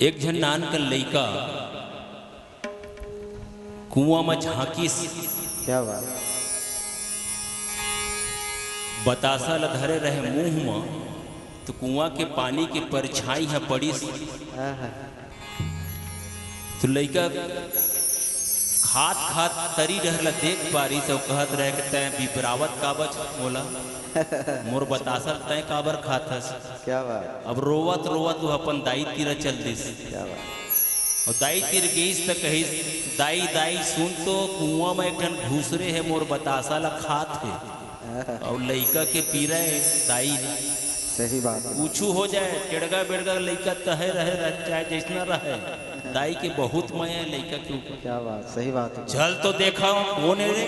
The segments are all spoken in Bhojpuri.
एक झन नान का लइका कुआं में झांकीस। क्या बात। बतासा ल धरे रहे मुंह में तो कुआं के पानी के परछाई है पड़ीस। तो लइका खात खात तरी रहला देख पारी तो कहत रहे कि तैं बिबरावत काबच मोला मोर बतासा तैं काबर खाथस। क्या बात। अब रोवत रोवत वो अपन दाई तीर चल दिस। क्या बात। और दाई तीर गईस तो कहिस दाई दाई सुन तो कुआं में एक जन घुसरे है मोर बतासा ला खात है। और लइका के पीरे दाई सही बात। पूछू हो जाए टेड़गा बेड़गा लइका तहे रहे चाहे जैसना रहे दाई के बहुत माया लइका के ऊपर। क्या बात। सही बात है। चल तो देखा कौन है रे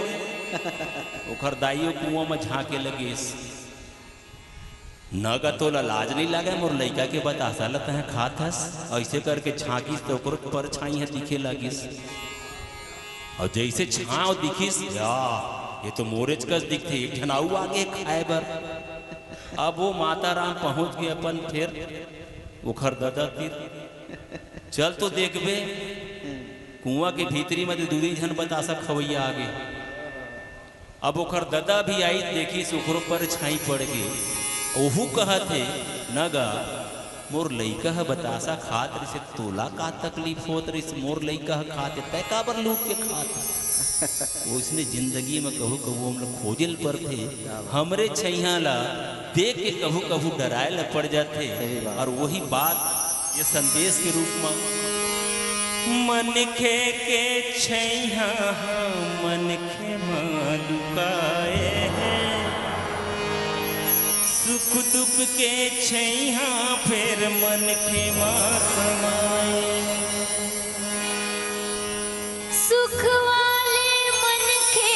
ओखर दाइयो कुआं में झांके लगिस। नगा तो लाज नहीं लगे मोर लइका के बतासा ल तहे खात हस। ऐसे करके झांकिस तो ओकर परछाई है दिखे लगिस। और जैसे छाव दिखिस या ये तो मोरेज कस दिखते एक झनाऊ आगे खाए बर। अब वो माता राम पहुंच गए अपन फिर ओखर दादा तीर। चल तो देखबे कुआं के भीतरी में दूरी झन बतासा खवैया आगे। अब ओखर दादा भी आई देखी सुखरो पर छाई पड़ गई। ओहू कहते नगा मोर लइका है बतासा खात रही से तोला का तकलीफ होत रही मोर लइका है खाते तय काबर लूट के खात। उसने जिंदगी में कहू कहू हम लोग खोजल पर थे हमरे छैया ला देख के कहू कहू डराए ला पड़ जाते। और वही बात ये संदेश के रूप में मन खे के छैया मन खे लुकाए हैं सुख दुख के छैया फिर मन खे समाए। सुख वाले मन के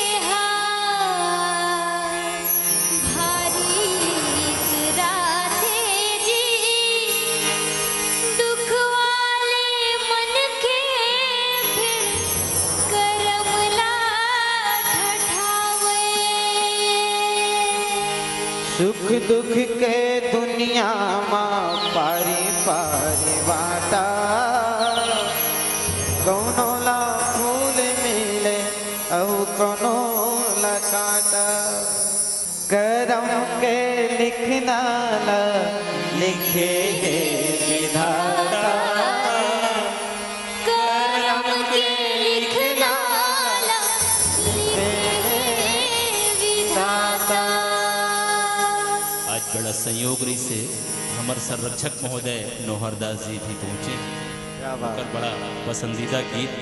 भारी राधे जी दुख वाले मन के फिर करमला ठठावे। सुख दुख के दुनिया में पारी पारी बाटा कौनो ला फूल मिले औ कौनो ला काटा। करम के लिखना ला लिखे है विधाता। करम के लिखना ला लिखे विधाता। आज बड़ा संयोग रही से हमारे संरक्षक महोदय नौहरदास जी भी पहुंचे। क्या बात। कर बड़ा पसंदीदा गीत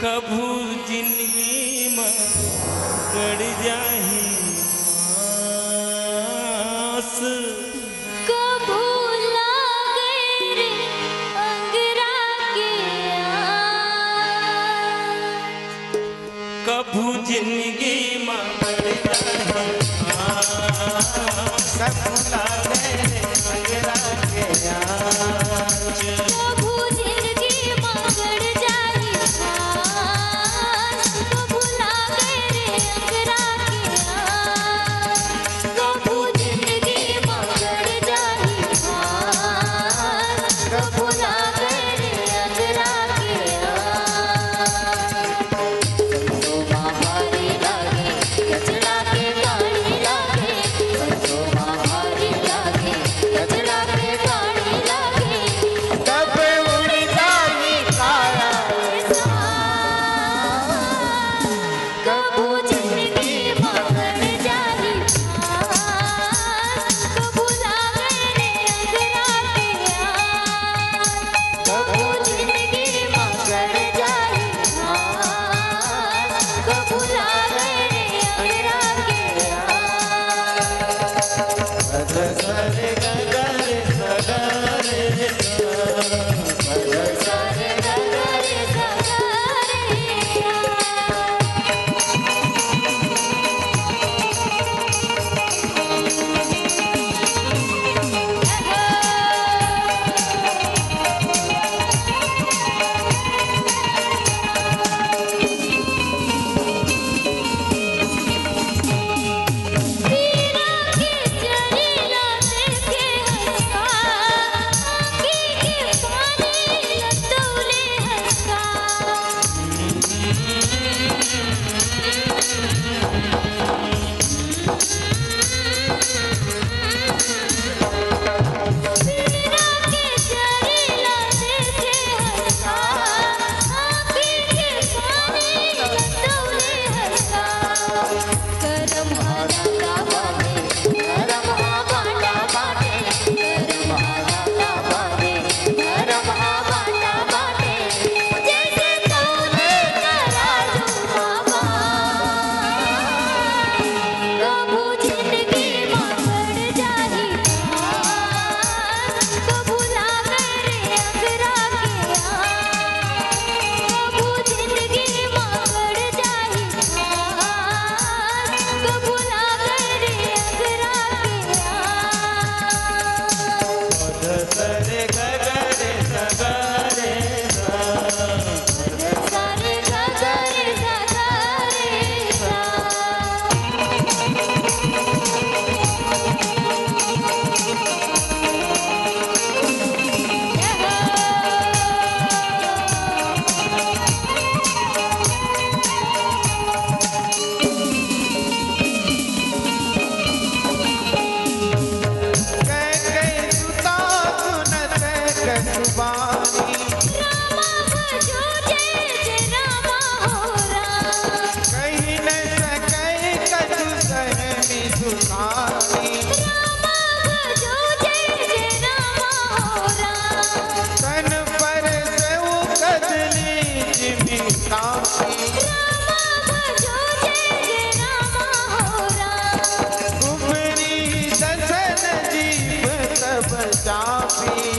कभू जिंदगी में गड़ जाही आस कभू लागे रे अंगरा के आस। कभू जिंदगी में गड़ जाही आस कभू लागे रे अंगरा के आस। कभू जिंदगी में गड़ जाही आस कभू लागे रे अंगरा के आस। कभू जिंदगी में गड़ जाही आस कभू लागे रे अंगरा के आस। तो महारी लागे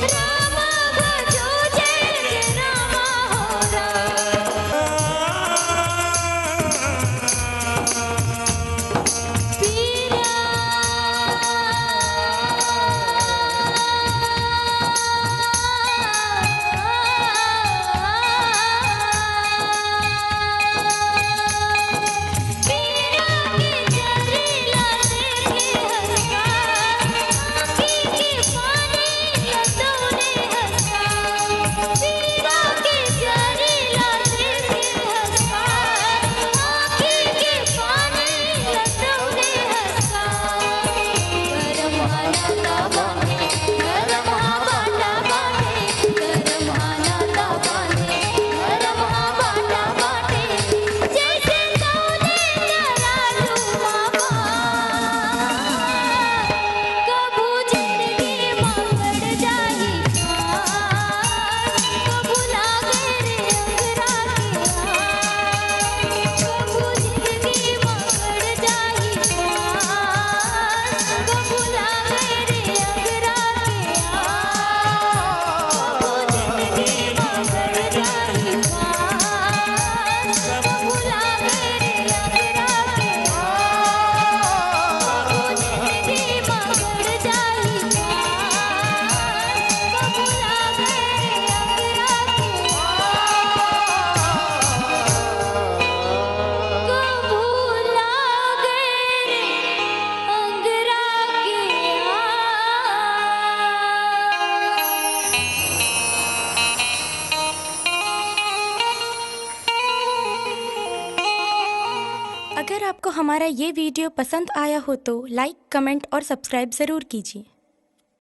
रामा भजो जय जय रामा हो अगर आपको हमारा ये वीडियो पसंद आया हो तो लाइक, कमेंट और सब्सक्राइब ज़रूर कीजिए।